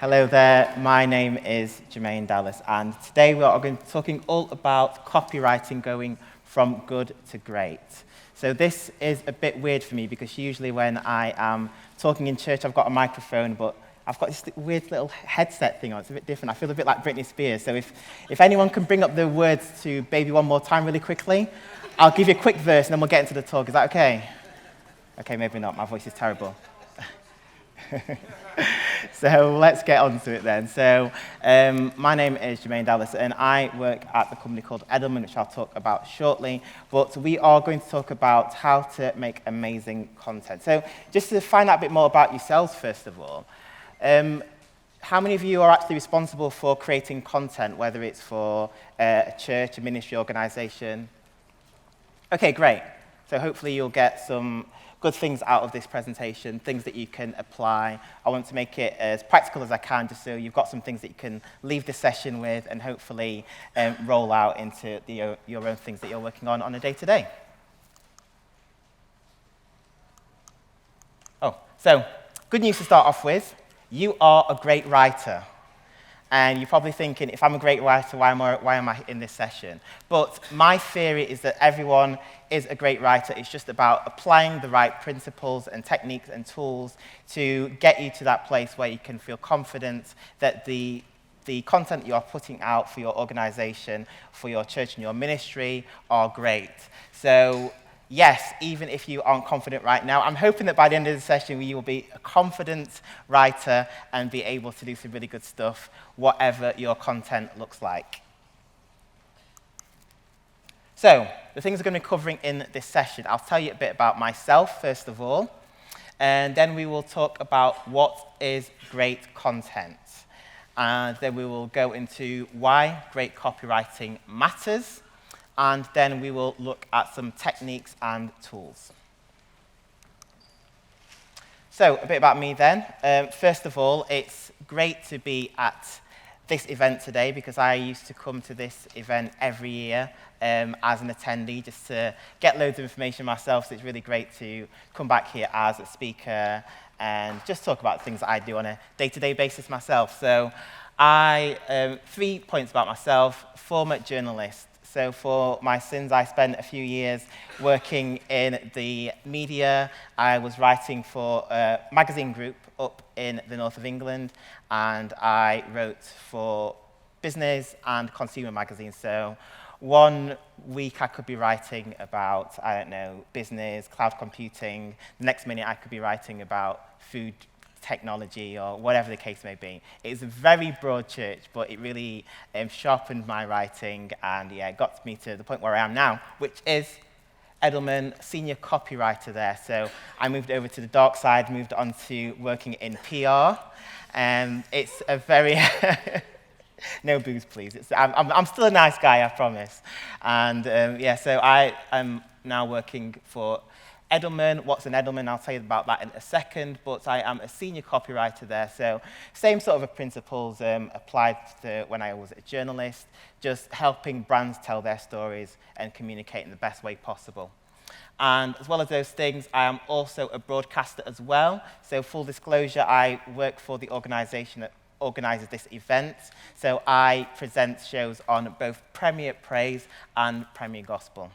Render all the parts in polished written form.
Hello there, my name is Jermaine Dallas, and today we are going to be talking all about copywriting going from good to great. So this is a bit weird for me because usually when I am talking in church, I've got a microphone, but I've got this weird little headset thing on. It's a bit different. I feel a bit like Britney Spears. So if anyone can bring up the words to Baby One More Time really quickly, I'll give you a quick verse and then we'll get into the talk. Is that okay? Okay, maybe not. My voice is terrible. So let's get on to it then. So my name is Jermaine Dallas and I work at the company called Edelman, which I'll talk about shortly. But we are going to talk about how to make amazing content. So just to find out a bit more about yourselves, first of all, how many of you are actually responsible for creating content, whether it's for a church, a ministry, organization? Okay, great. So hopefully you'll get some good things out of this presentation, things that you can apply. I want to make it as practical as I can, just so you've got some things that you can leave the session with and hopefully roll out into your own things that you're working on a day-to-day. So good news to start off with. You are a great writer. And you're probably thinking, if I'm a great writer, why am I in this session? But my theory is that everyone is a great writer. It's just about applying the right principles and techniques and tools to get you to that place where you can feel confident that the content you are putting out for your organization, for your church and your ministry are great. So yes, even if you aren't confident right now, I'm hoping that by the end of the session you will be a confident writer and be able to do some really good stuff, whatever your content looks like. So, the things we're going to be covering in this session, I'll tell you a bit about myself, first of all, and then we will talk about what is great content. And then we will go into why great copywriting matters, and then we will look at some techniques and tools. So, a bit about me then. First of all, it's great to be at this event today because I used to come to this event every year as an attendee just to get loads of information myself, so it's really great to come back here as a speaker and just talk about things that I do on a day-to-day basis myself. So, 3 points about myself: former journalist. So for my sins, I spent a few years working in the media. I was writing for a magazine group up in the north of England, and I wrote for business and consumer magazines. So one week I could be writing about, business, cloud computing. The next minute I could be writing about food technology or whatever the case may be. It's a very broad church, but it really sharpened my writing and got me to the point where I am now, which is Edelman, senior copywriter there. So I moved over to the dark side, moved on to working in PR, and it's a very... No booze, please. I'm still a nice guy, I promise. And so I am now working for Edelman. What's an Edelman? I'll tell you about that in a second, but I am a senior copywriter there, so same sort of principles applied to when I was a journalist, just helping brands tell their stories and communicate in the best way possible. And as well as those things, I am also a broadcaster as well, so full disclosure, I work for the organization that organizes this event, so I present shows on both Premier Praise and Premier Gospel.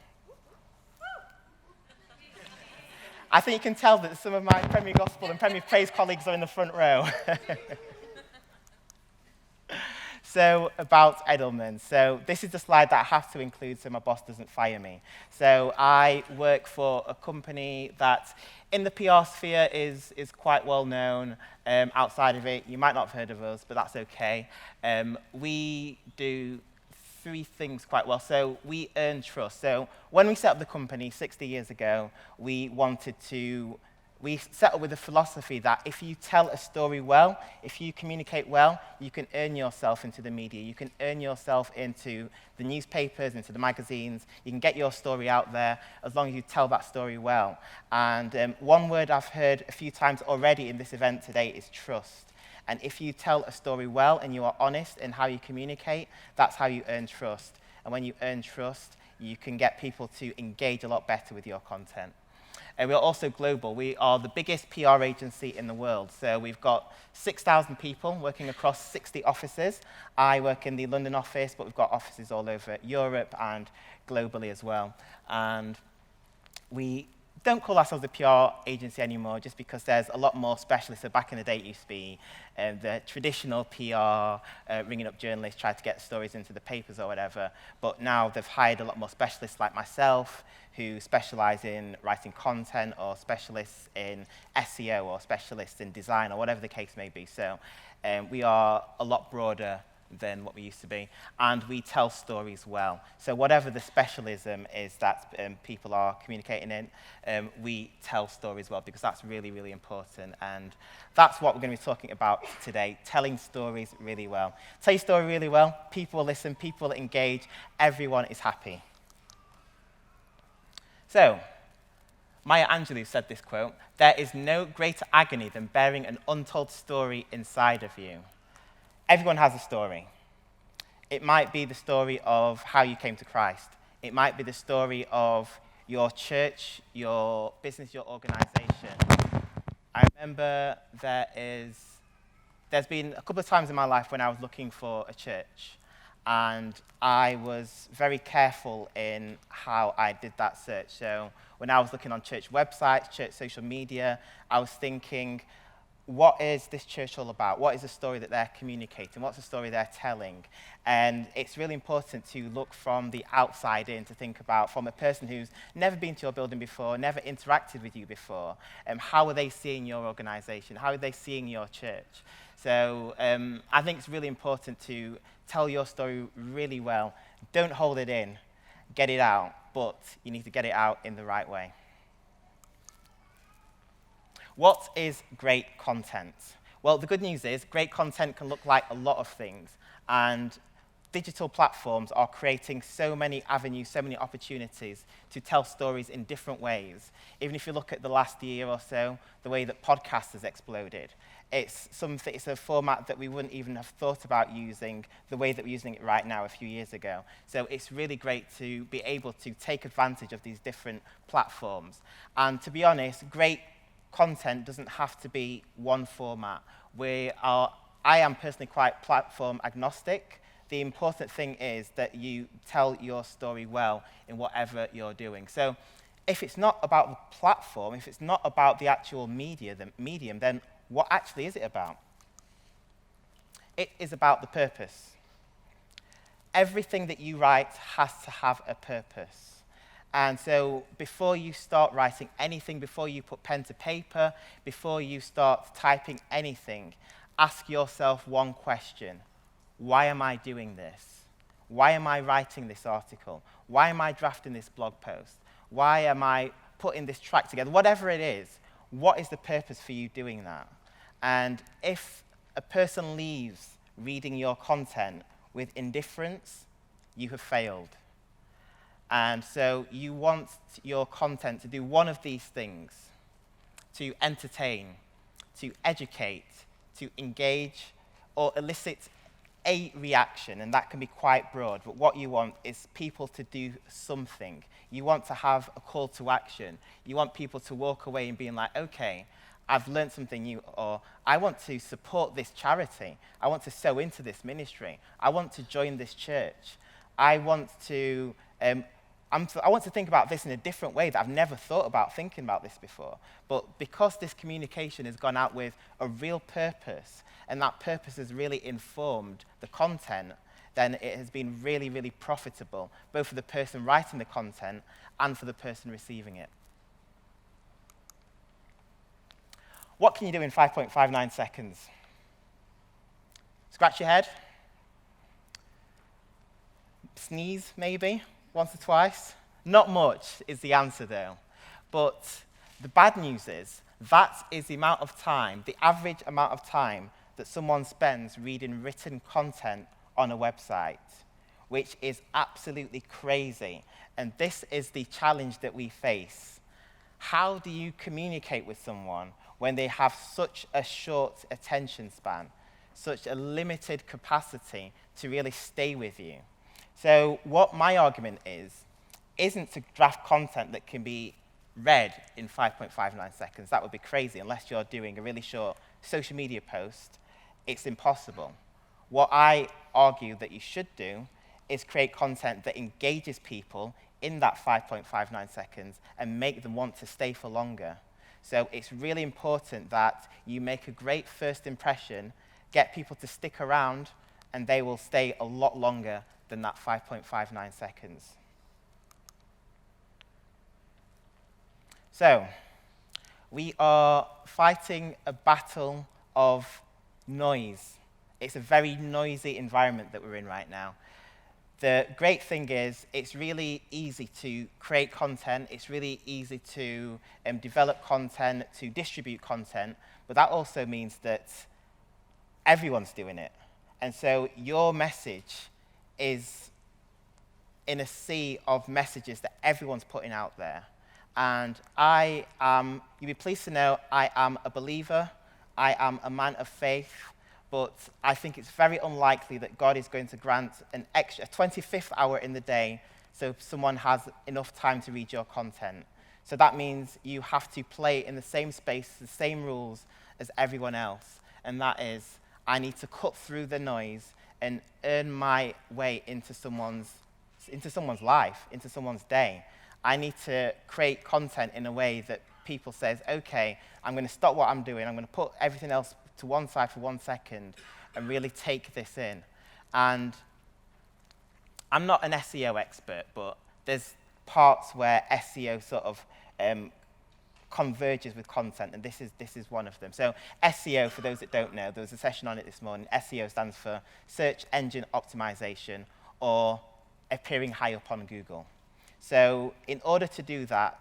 I think you can tell that some of my Premier Gospel and Premier Praise colleagues are in the front row. So, about Edelman. So, this is the slide that I have to include so my boss doesn't fire me. So, I work for a company that in the PR sphere is quite well known. Outside of it, you might not have heard of us, but that's okay. We do 3 things quite well. So we earn trust. So when we set up the company 60 years ago, we set up with the philosophy that if you tell a story well, if you communicate well, you can earn yourself into the media. You can earn yourself into the newspapers, into the magazines. You can get your story out there as long as you tell that story well. And one word I've heard a few times already in this event today is trust. And if you tell a story well and you are honest in how you communicate, that's how you earn trust. And when you earn trust, you can get people to engage a lot better with your content. And we are also global. We are the biggest PR agency in the world. So we've got 6,000 people working across 60 offices. I work in the London office, but we've got offices all over Europe and globally as well. And we don't call ourselves a PR agency anymore just because there's a lot more specialists. So back in the day, it used to be the traditional PR, ringing up journalists, trying to get stories into the papers or whatever. But now they've hired a lot more specialists like myself who specialize in writing content or specialists in SEO or specialists in design or whatever the case may be. So we are a lot broader than what we used to be, and we tell stories well. So whatever the specialism is that people are communicating in, we tell stories well because that's really, really important, and that's what we're going to be talking about today, telling stories really well. Tell your story really well, people will listen, people will engage, everyone is happy. So, Maya Angelou said this quote, "There is no greater agony than bearing an untold story inside of you." Everyone has a story. It might be the story of how you came to Christ. It might be the story of your church, your business, your organization. I remember there's been a couple of times in my life when I was looking for a church, and I was very careful in how I did that search. So when I was looking on church websites, church social media, I was thinking, what is this church all about? What is the story that they're communicating? What's the story they're telling? And it's really important to look from the outside in, to think about, from a person who's never been to your building before, never interacted with you before, how are they seeing your organization? How are they seeing your church? So I think it's really important to tell your story really well. Don't hold it in, get it out, but you need to get it out in the right way. What is great content? Well, the good news is great content can look like a lot of things, and digital platforms are creating so many avenues, so many opportunities to tell stories in different ways. Even if you look at the last year or so, the way that podcast has exploded, it's a format that we wouldn't even have thought about using the way that we're using it right now a few years ago. So it's really great to be able to take advantage of these different platforms. And to be honest, great content doesn't have to be one format. I am personally quite platform agnostic. The important thing is that you tell your story well in whatever you're doing. So if it's not about the platform, if it's not about the actual medium, then what actually is it about? It is about the purpose. Everything that you write has to have a purpose. And so before you start writing anything, before you put pen to paper, before you start typing anything, ask yourself one question. Why am I doing this? Why am I writing this article? Why am I drafting this blog post? Why am I putting this track together? Whatever it is, what is the purpose for you doing that? And if a person leaves reading your content with indifference, you have failed. And so you want your content to do one of these things: to entertain, to educate, to engage, or elicit a reaction, and that can be quite broad, but what you want is people to do something. You want to have a call to action. You want people to walk away and being like, okay, I've learned something new, or I want to support this charity. I want to sow into this ministry. I want to join this church. I want to think about this in a different way that I've never thought about thinking about this before. But because this communication has gone out with a real purpose, and that purpose has really informed the content, then it has been really, really profitable, both for the person writing the content and for the person receiving it. What can you do in 5.59 seconds? Scratch your head? Sneeze, maybe? Once or twice? Not much is the answer, though. But the bad news is that is the amount of time, the average amount of time that someone spends reading written content on a website, which is absolutely crazy. And this is the challenge that we face. How do you communicate with someone when they have such a short attention span, such a limited capacity to really stay with you? So what my argument isn't to draft content that can be read in 5.59 seconds. That would be crazy. Unless you're doing a really short social media post, it's impossible. What I argue that you should do is create content that engages people in that 5.59 seconds and make them want to stay for longer. So it's really important that you make a great first impression, get people to stick around, and they will stay a lot longer than that 5.59 seconds. So, we are fighting a battle of noise. It's a very noisy environment that we're in right now. The great thing is, it's really easy to create content, it's really easy to develop content, to distribute content, but that also means that everyone's doing it. And so your message is in a sea of messages that everyone's putting out there. And you'll be pleased to know, I am a believer, I am a man of faith, but I think it's very unlikely that God is going to grant an extra 25th hour in the day so someone has enough time to read your content. So that means you have to play in the same space, the same rules as everyone else. And that is, I need to cut through the noise and earn my way into someone's life, into someone's day. I need to create content in a way that people says, okay, I'm going to stop what I'm doing, I'm going to put everything else to one side for 1 second and really take this in. And I'm not an SEO expert, but there's parts where SEO sort of converges with content, and this is one of them. So SEO, for those that don't know, there was a session on it this morning. SEO stands for Search Engine Optimization, or appearing high up on Google. So in order to do that,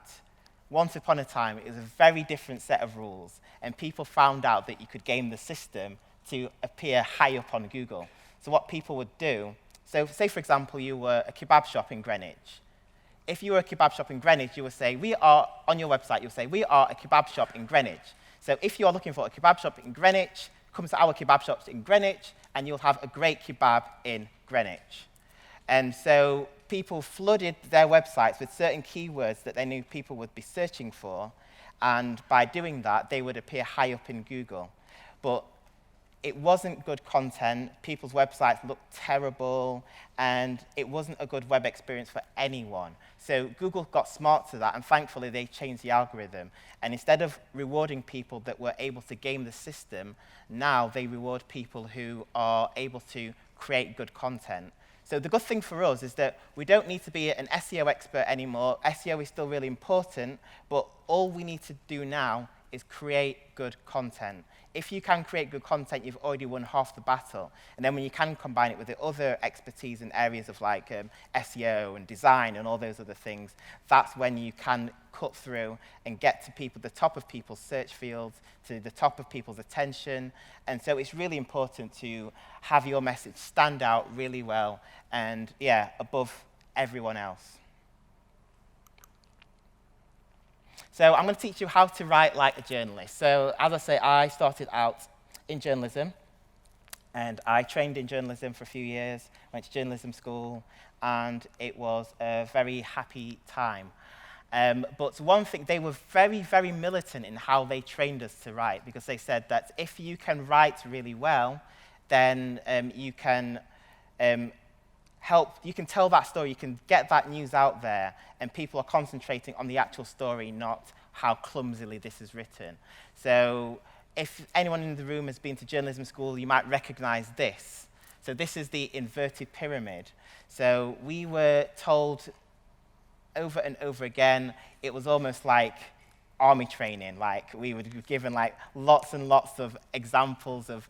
once upon a time, it was a very different set of rules, and people found out that you could game the system to appear high up on Google. So what people would do, so say, for example, you were a kebab shop in Greenwich. If you were a kebab shop in Greenwich, you would say, on your website, you'll say, we are a kebab shop in Greenwich. So if you are looking for a kebab shop in Greenwich, come to our kebab shops in Greenwich, and you'll have a great kebab in Greenwich. And so people flooded their websites with certain keywords that they knew people would be searching for, and by doing that, they would appear high up in Google. But it wasn't good content, people's websites looked terrible, and it wasn't a good web experience for anyone. So Google got smart to that, and thankfully they changed the algorithm. And instead of rewarding people that were able to game the system, now they reward people who are able to create good content. So the good thing for us is that we don't need to be an SEO expert anymore. SEO is still really important, but all we need to do now is create good content. If you can create good content, you've already won half the battle. And then when you can combine it with the other expertise in areas of like SEO and design and all those other things, that's when you can cut through and get to people, the top of people's search fields, to the top of people's attention. And so it's really important to have your message stand out really well and, yeah, above everyone else. So I'm going to teach you how to write like a journalist. So as I say, I started out in journalism, and I trained in journalism for a few years, went to journalism school, and it was a very happy time. But one thing, they were very, very militant in how they trained us to write, because they said that if you can write really well, then you can you can tell that story, you can get that news out there, and people are concentrating on the actual story, not how clumsily this is written. So if anyone in the room has been to journalism school, you might recognize this. So this is the inverted pyramid. So we were told over and over again, it was almost like army training. Like we would be given like lots and lots of examples of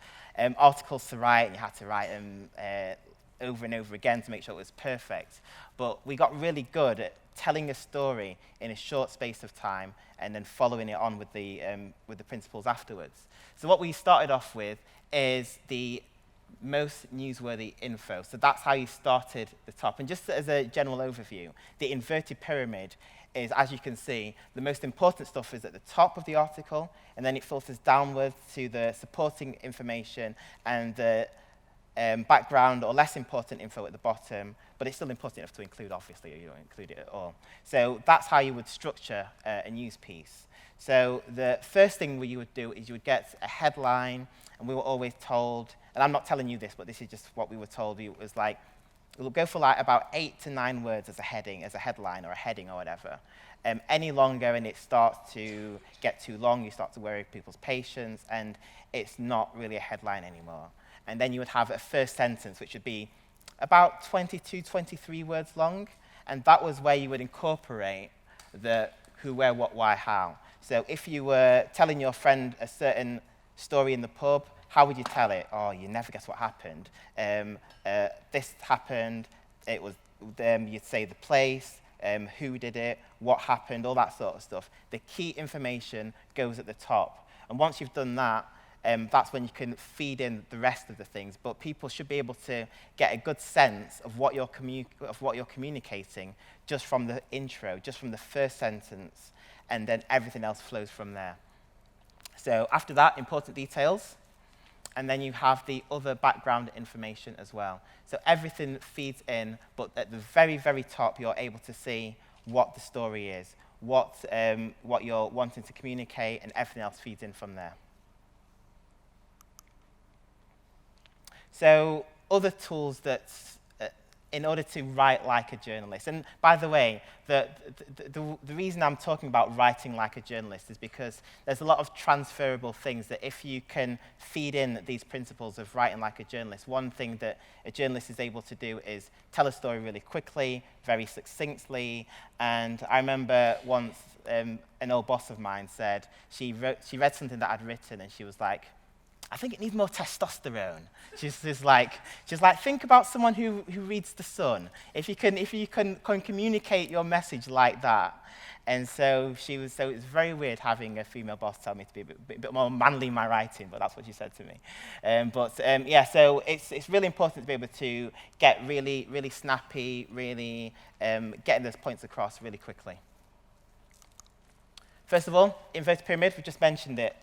articles to write, and you had to write them over and over again to make sure it was perfect. But we got really good at telling a story in a short space of time and then following it on with the principles afterwards. So what we started off with is the most newsworthy info. So that's how you started the top. And just as a general overview, the inverted pyramid is, as you can see, the most important stuff is at the top of the article, and then it filters downwards to the supporting information and the background or less important info at the bottom, but it's still important enough to include, obviously, or you don't include it at all. So that's how you would structure a news piece. So the first thing you would do is you would get a headline, and we were always told, and I'm not telling you this, but this is just what we were told. It was like, it will go for like about 8 to 9 words as a heading, as a headline or a heading or whatever. Any longer and it starts to get too long, you start to worry people's patience, and it's not really a headline anymore. And then you would have a first sentence, which would be about 22, 23 words long, and that was where you would incorporate the who, where, what, why, how. So if you were telling your friend a certain story in the pub, how would you tell it? Oh, you never guess what happened. This happened, it was, you'd say the place, who did it, what happened, all that sort of stuff. The key information goes at the top. And once you've done that, that's when you can feed in the rest of the things. But people should be able to get a good sense of what you're communicating just from the intro, just from the first sentence, and then everything else flows from there. So after that, important details, and then you have the other background information as well. So everything feeds in, but at the very, very top, you're able to see what the story is, what you're wanting to communicate, and everything else feeds in from there. So other tools that, in order to write like a journalist, and by the way, the reason I'm talking about writing like a journalist is because there's a lot of transferable things that if you can feed in these principles of writing like a journalist, one thing that a journalist is able to do is tell a story really quickly, very succinctly. And I remember once an old boss of mine said, she read something that I'd written and she was like, I think it needs more testosterone. She's like, think about someone who reads The Sun. If you can communicate your message like that. And so it's very weird having a female boss tell me to be a bit more manly in my writing, but that's what she said to me. Yeah, so it's really important to be able to get really, really snappy, really getting those points across really quickly. First of all, inverted pyramid, we just mentioned it.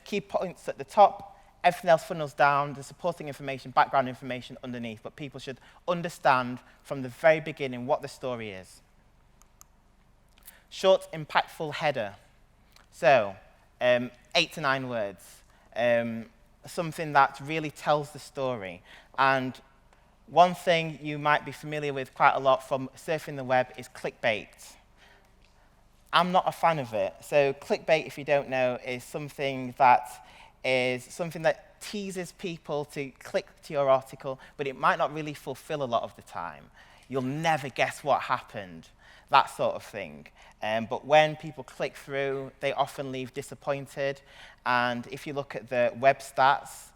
Key points at the top, everything else funnels down, the supporting information, background information underneath, but people should understand from the very beginning what the story is. Short, impactful header. So, 8 to 9 words. Something that really tells the story. And one thing you might be familiar with quite a lot from surfing the web is clickbait. I'm not a fan of it. So clickbait, if you don't know, is something that teases people to click to your article, but it might not really fulfill a lot of the time. You'll never guess what happened, that sort of thing. But when people click through, they often leave disappointed. And if you look at the web stats,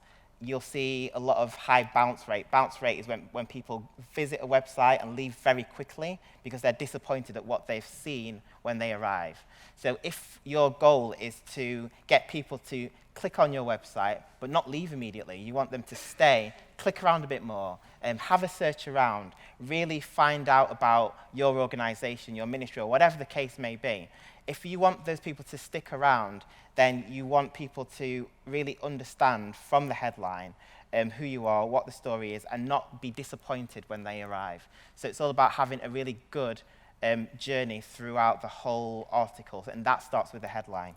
you'll see a lot of high bounce rate. Bounce rate is when people visit a website and leave very quickly because they're disappointed at what they've seen when they arrive. So if your goal is to get people to click on your website but not leave immediately, you want them to stay, click around a bit more, have a search around, really find out about your organization, your ministry, or whatever the case may be. If you want those people to stick around, then you want people to really understand from the headline who you are, what the story is, and not be disappointed when they arrive. So it's all about having a really good journey throughout the whole article, and that starts with the headline.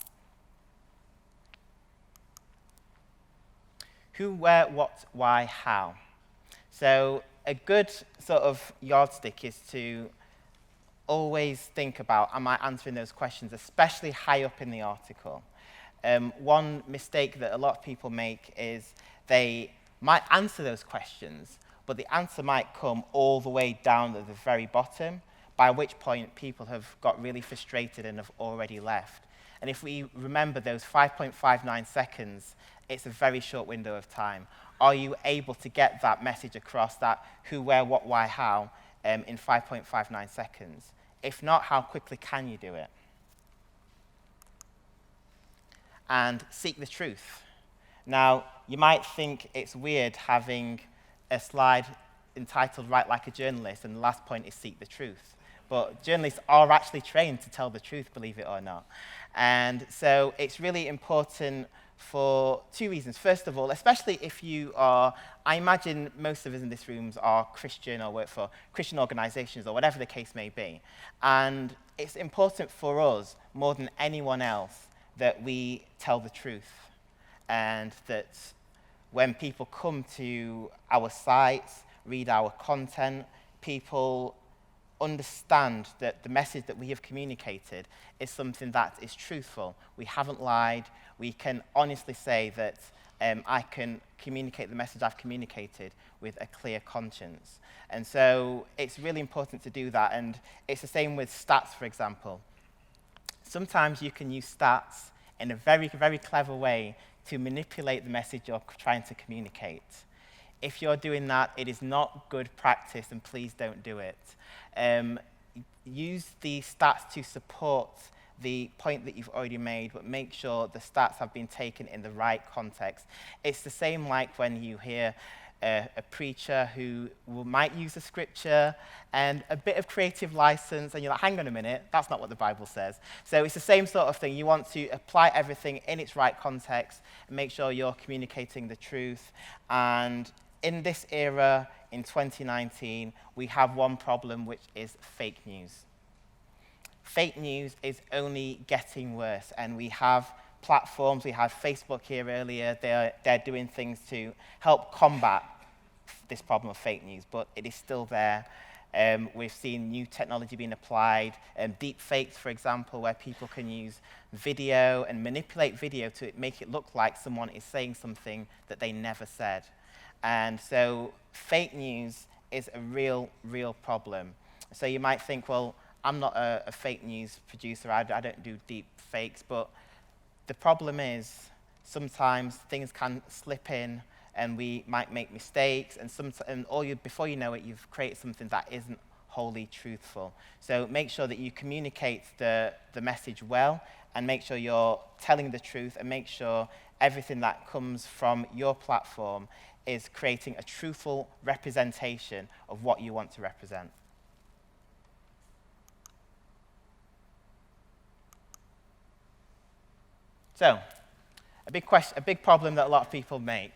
Who, where, what, why, how. So a good sort of yardstick is to always think about, am I answering those questions, especially high up in the article? One mistake that a lot of people make is they might answer those questions, but the answer might come all the way down at the very bottom, by which point people have got really frustrated and have already left. And if we remember those 5.59 seconds, it's a very short window of time. Are you able to get that message across, that who, where, what, why, how, in 5.59 seconds? If not, how quickly can you do it? And seek the truth. Now, you might think it's weird having a slide entitled Write Like a Journalist, and the last point is seek the truth. But journalists are actually trained to tell the truth, believe it or not. And so it's really important for two reasons. First of all, especially if you are, I imagine most of us in this room are Christian or work for Christian organizations or whatever the case may be. And it's important for us, more than anyone else, that we tell the truth. And that when people come to our sites, read our content, people understand that the message that we have communicated is something that is truthful. We haven't lied. We can honestly say that I can communicate the message I've communicated with a clear conscience. And so it's really important to do that. And it's the same with stats, for example. Sometimes you can use stats in a very, very clever way to manipulate the message you're trying to communicate. If you're doing that, it is not good practice, and please don't do it. Use the stats to support the point that you've already made, but make sure the stats have been taken in the right context. It's the same like when you hear a preacher who might use a scripture and a bit of creative license, and you're like, hang on a minute, that's not what the Bible says. So it's the same sort of thing. You want to apply everything in its right context and make sure you're communicating the truth. And in this era, in 2019, we have one problem, which is fake news. Fake news is only getting worse, and we have platforms. We had Facebook here earlier. They're doing things to help combat this problem of fake news, but it is still there. We've seen new technology being applied, deep fakes, for example, where people can use video and manipulate video to make it look like someone is saying something that they never said. And so fake news is a real, real problem. So you might think, well, I'm not a fake news producer. I don't do deep fakes. But the problem is sometimes things can slip in and we might make mistakes. And before you know it, you've created something that isn't wholly truthful. So make sure that you communicate the message well, and make sure you're telling the truth, and make sure everything that comes from your platform is creating a truthful representation of what you want to represent. So, a big problem that a lot of people make.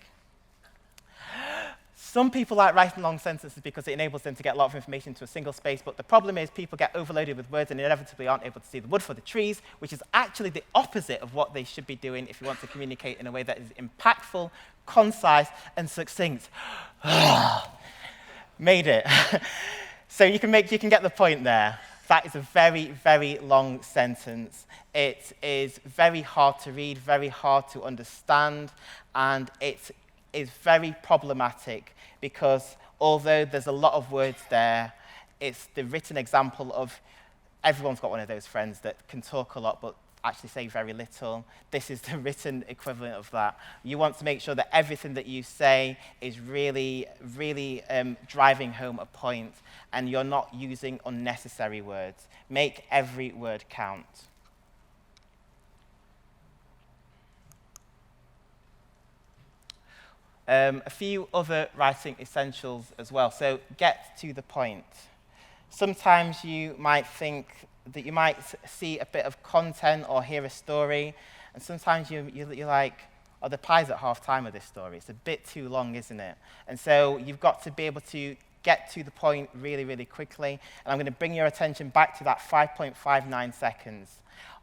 Some people like writing long sentences because it enables them to get a lot of information into a single space, but the problem is people get overloaded with words and inevitably aren't able to see the wood for the trees, which is actually the opposite of what they should be doing if you want to communicate in a way that is impactful, concise, and succinct. Made it. So you can get the point there. That is a very, very long sentence. It is very hard to read, very hard to understand, and it is very problematic because although there's a lot of words there, it's the written example of everyone's got one of those friends that can talk a lot but actually say very little. This is the written equivalent of that. You want to make sure that everything that you say is really, really driving home a point, and you're not using unnecessary words. Make every word count. A few other writing essentials as well. So get to the point. Sometimes you might think that you might see a bit of content or hear a story, and sometimes you're like, oh, the pie's at half time of this story. It's a bit too long, isn't it? And so you've got to be able to get to the point really, really quickly. And I'm going to bring your attention back to that 5.59 seconds.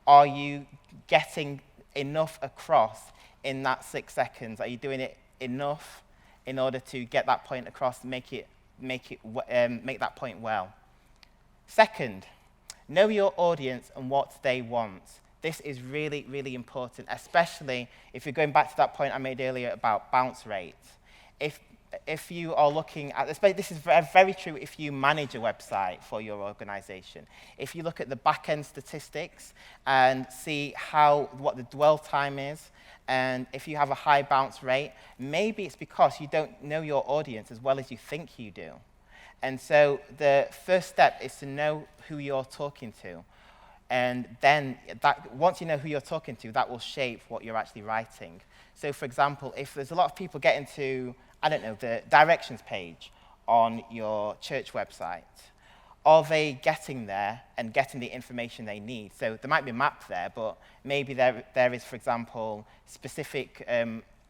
Are you getting enough across in that 6 seconds? Are you doing it enough in order to get that point across, make that point well? Second, know your audience and what they want. This is really, really important, especially if you're going back to that point I made earlier about bounce rate. If you are looking at this is very true if you manage a website for your organization. If you look at the back-end statistics and see what the dwell time is, and if you have a high bounce rate, maybe it's because you don't know your audience as well as you think you do. And so the first step is to know who you're talking to. And then once you know who you're talking to, that will shape what you're actually writing. So for example, if there's a lot of people getting to, I don't know, the directions page on your church website, are they getting there and getting the information they need? So there might be a map there, but maybe there is, for example, specific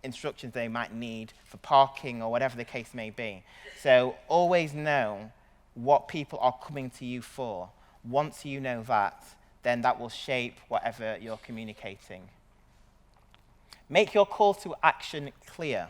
instructions they might need for parking or whatever the case may be. So always know what people are coming to you for. Once you know that, then that will shape whatever you're communicating. Make your call to action clear.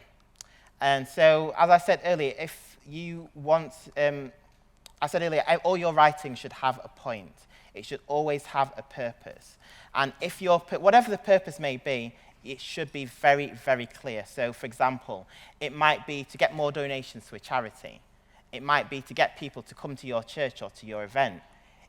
And so, as I said earlier, if you want, I said earlier, all your writing should have a point. It should always have a purpose. And if whatever the purpose may be, it should be very, very clear. So, for example, it might be to get more donations to a charity. It might be to get people to come to your church or to your event.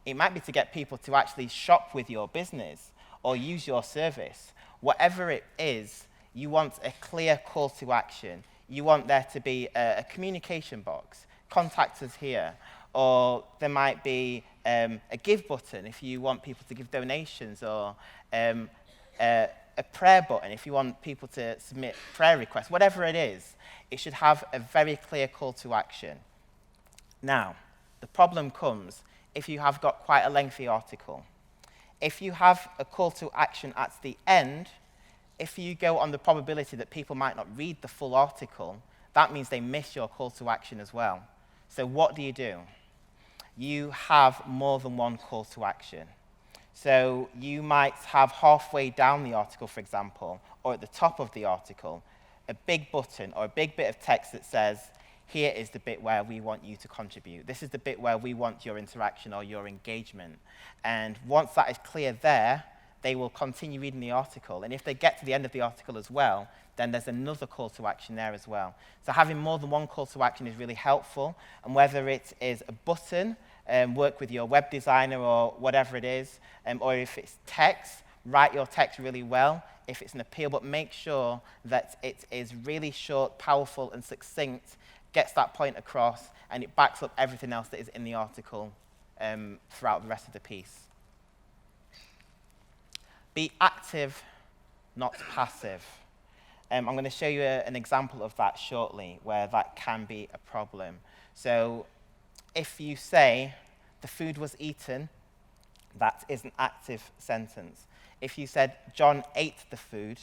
It might be to get people to actually shop with your business or use your service. Whatever it is, you want a clear call to action. You want there to be a communication box. Contact us here. Or there might be a give button if you want people to give donations, or a prayer button if you want people to submit prayer requests. Whatever it is, it should have a very clear call to action. Now, the problem comes if you have got quite a lengthy article. If you have a call to action at the end, if you go on the probability that people might not read the full article, that means they miss your call to action as well. So what do? You have more than one call to action. So you might have halfway down the article, for example, or at the top of the article, a big button or a big bit of text that says, here is the bit where we want you to contribute. This is the bit where we want your interaction or your engagement. And once that is clear there, they will continue reading the article. And if they get to the end of the article as well, then there's another call to action there as well. So having more than one call to action is really helpful. And whether it is a button, work with your web designer or whatever it is, or if it's text, write your text really well. If it's an appeal, but make sure that it is really short, powerful, and succinct, gets that point across, and it backs up everything else that is in the article throughout the rest of the piece. Be active, not passive. I'm going to show you an example of that shortly, where that can be a problem. So if you say, the food was eaten, that is an active sentence. If you said, John ate the food,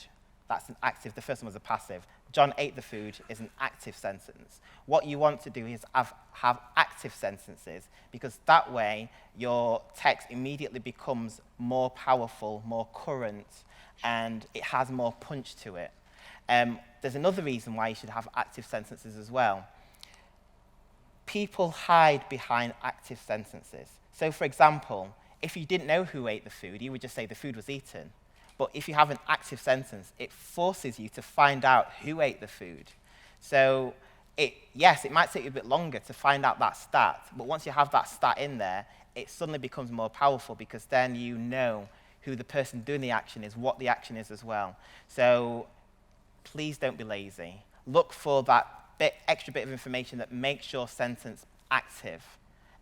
that's an active. The first one was a passive. John ate the food is an active sentence. What you want to do is have active sentences, because that way your text immediately becomes more powerful, more current, and it has more punch to it. There's another reason why you should have active sentences as well. People hide behind active sentences. So, for example, if you didn't know who ate the food, you would just say the food was eaten. But if you have an active sentence, it forces you to find out who ate the food. So, yes, it might take you a bit longer to find out that stat, but once you have that stat in there, it suddenly becomes more powerful, because then you know who the person doing the action is, what the action is as well. So please don't be lazy. Look for that extra bit of information that makes your sentence active.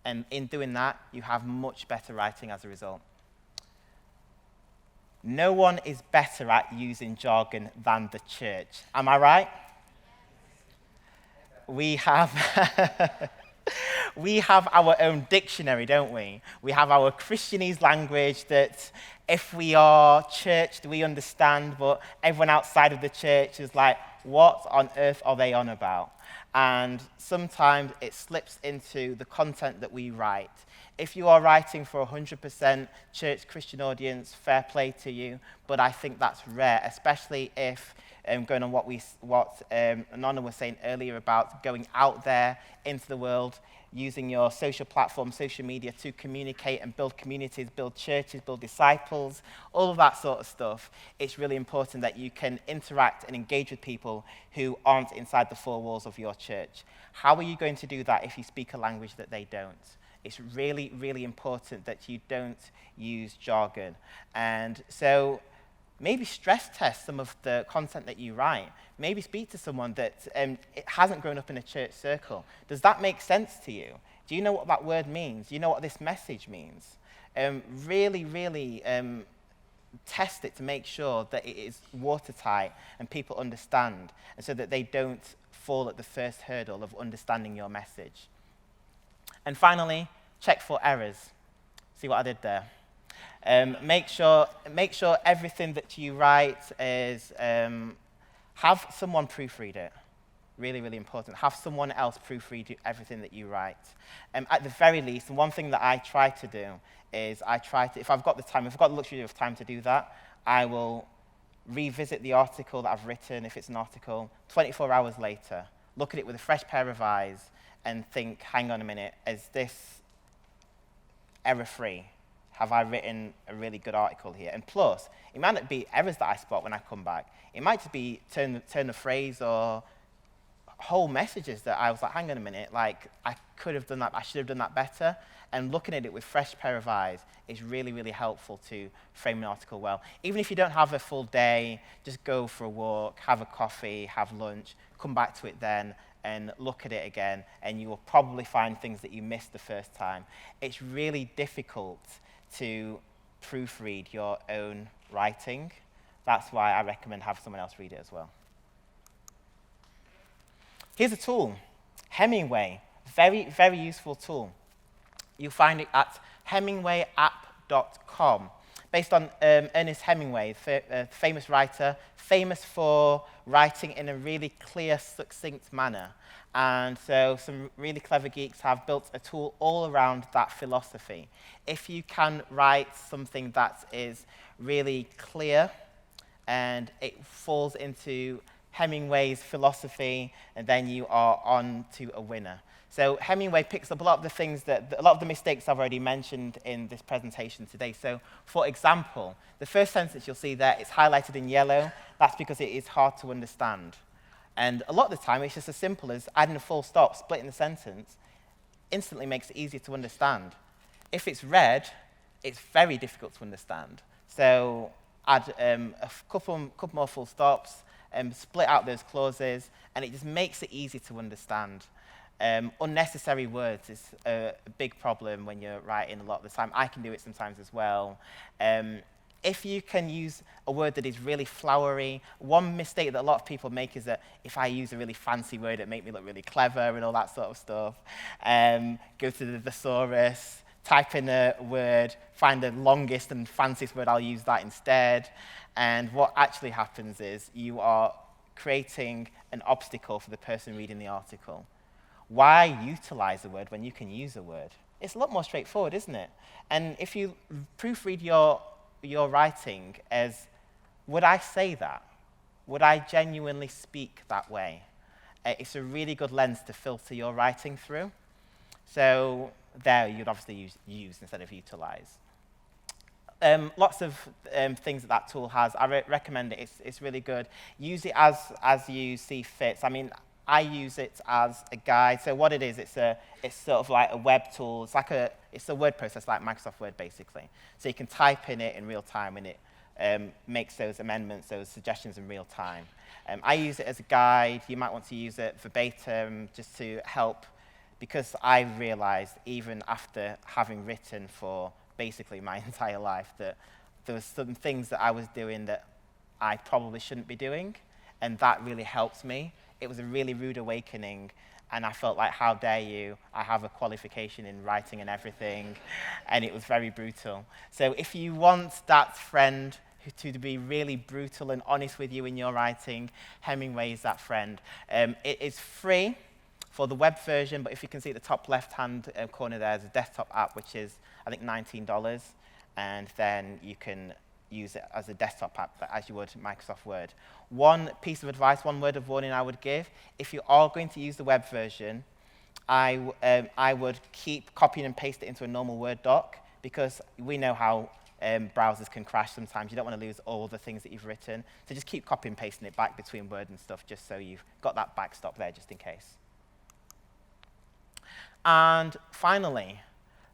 And in doing that, you have much better writing as a result. No one is better at using jargon than the church. Am I right? We have we have our own dictionary, don't we? We have our Christianese language that if we are churched, we understand, but everyone outside of the church is like, what on earth are they on about? And sometimes it slips into the content that we write. If you are writing for 100% church Christian audience, fair play to you, but I think that's rare, especially if, going on what Nonna was saying earlier about going out there into the world, using your social platform, social media to communicate and build communities, build churches, build disciples, all of that sort of stuff. It's really important that you can interact and engage with people who aren't inside the four walls of your church. How are you going to do that if you speak a language that they don't? It's really, really important that you don't use jargon. And so maybe stress test some of the content that you write. Maybe speak to someone that it hasn't grown up in a church circle. Does that make sense to you? Do you know what that word means? Do you know what this message means? Really test it to make sure that it is watertight and people understand, and so that they don't fall at the first hurdle of understanding your message. And finally, check for errors. See what I did there? Make sure everything that you write is, have someone proofread it. Really, really important. Have someone else proofread everything that you write. At the very least, and one thing that I try to do is if I've got the time, if I've got the luxury of time to do that, I will revisit the article that I've written, if it's an article, 24 hours later, look at it with a fresh pair of eyes and think, hang on a minute, is this error-free? Have I written a really good article here? And plus, it might not be errors that I spot when I come back. It might just be turn of phrase or whole messages that I was like, hang on a minute, like I could have done that, I should have done that better. And looking at it with fresh pair of eyes is really, really helpful to frame an article well. Even if you don't have a full day, just go for a walk, have a coffee, have lunch, come back to it then and look at it again, and you will probably find things that you missed the first time. It's really difficult to proofread your own writing. That's why I recommend have someone else read it as well. Here's a tool, Hemingway, very, very useful tool. You'll find it at Hemingway Opcom, based on Ernest Hemingway, a famous writer, famous for writing in a really clear, succinct manner. And so some really clever geeks have built a tool all around that philosophy. If you can write something that is really clear and it falls into Hemingway's philosophy, and then you are on to a winner. So Hemingway picks up a lot of the things a lot of the mistakes I've already mentioned in this presentation today. So, for example, the first sentence you'll see there is highlighted in yellow. That's because it is hard to understand. And a lot of the time, it's just as simple as adding a full stop, splitting the sentence, instantly makes it easier to understand. If it's red, it's very difficult to understand. So add a couple more full stops, split out those clauses, and it just makes it easy to understand. Unnecessary words is a big problem when you're writing a lot of the time. I can do it sometimes as well. If you can use a word that is really flowery, one mistake that a lot of people make is that if I use a really fancy word, it makes me look really clever and all that sort of stuff. Go to the thesaurus, type in a word, find the longest and fanciest word, I'll use that instead. And what actually happens is you are creating an obstacle for the person reading the article. Why utilize a word when you can use a word? It's a lot more straightforward, isn't it? And if you proofread your writing as, would I say that? Would I genuinely speak that way? It's a really good lens to filter your writing through. So there you'd obviously use instead of utilize. Lots of things that tool has. I recommend it. It's really good. Use it as you see fit. I mean, I use it as a guide. So what it is, it's sort of like a web tool. It's a word process like Microsoft Word, basically. So you can type in it in real time, and it makes those amendments, those suggestions in real time. I use it as a guide. You might want to use it verbatim just to help, because I realized, even after having written for basically my entire life, that there were some things that I was doing that I probably shouldn't be doing, and that really helped me. It was a really rude awakening, and I felt like, how dare you? I have a qualification in writing and everything, and it was very brutal. So if you want that friend to be really brutal and honest with you in your writing, Hemingway is that friend. It is free for the web version, but if you can see at the top left-hand corner there's a desktop app, which is, I think, $19, and then you can use it as a desktop app, as you would Microsoft Word. One piece of advice, one word of warning I would give: if you are going to use the web version, I would keep copying and pasting it into a normal Word doc, because we know how browsers can crash sometimes. You don't want to lose all the things that you've written. So just keep copying and pasting it back between Word and stuff, just so you've got that backstop there, just in case. And finally,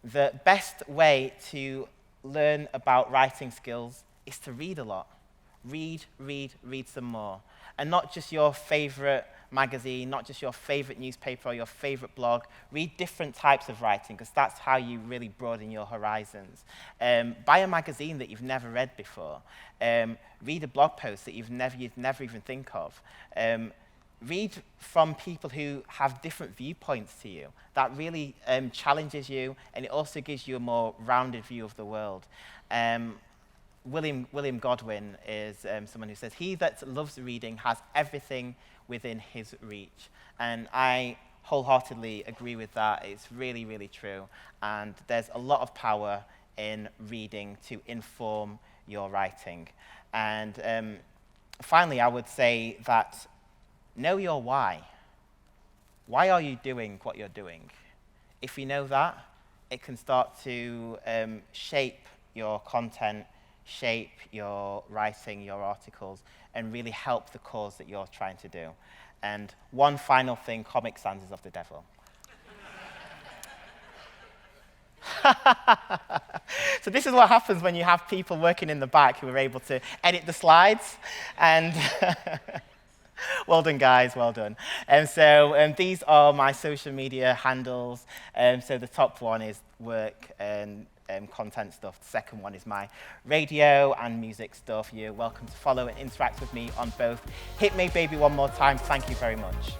the best way to learn about writing skills is to read a lot. Read some more. And not just your favorite magazine, not just your favorite newspaper or your favorite blog. Read different types of writing, because that's how you really broaden your horizons. Buy a magazine that you've never read before. Read a blog post that you'd never even think of. read from people who have different viewpoints to you. That really challenges you, and it also gives you a more rounded view of the world. William Godwin is someone who says, "He that loves reading has everything within his reach." And I wholeheartedly agree with that. It's really, really true. And there's a lot of power in reading to inform your writing. And finally, I would say that know your why. Why are you doing what you're doing? If you know that, it can start to shape your content, shape your writing, your articles, and really help the cause that you're trying to do. And one final thing, Comic Sans is of the devil. So this is what happens when you have people working in the back who are able to edit the slides. And well done, guys, well done. So these are my social media handles. So the top one is work and content stuff. The second one is my radio and music stuff. You're welcome to follow and interact with me on both. Hit me, baby, one more time. Thank you very much.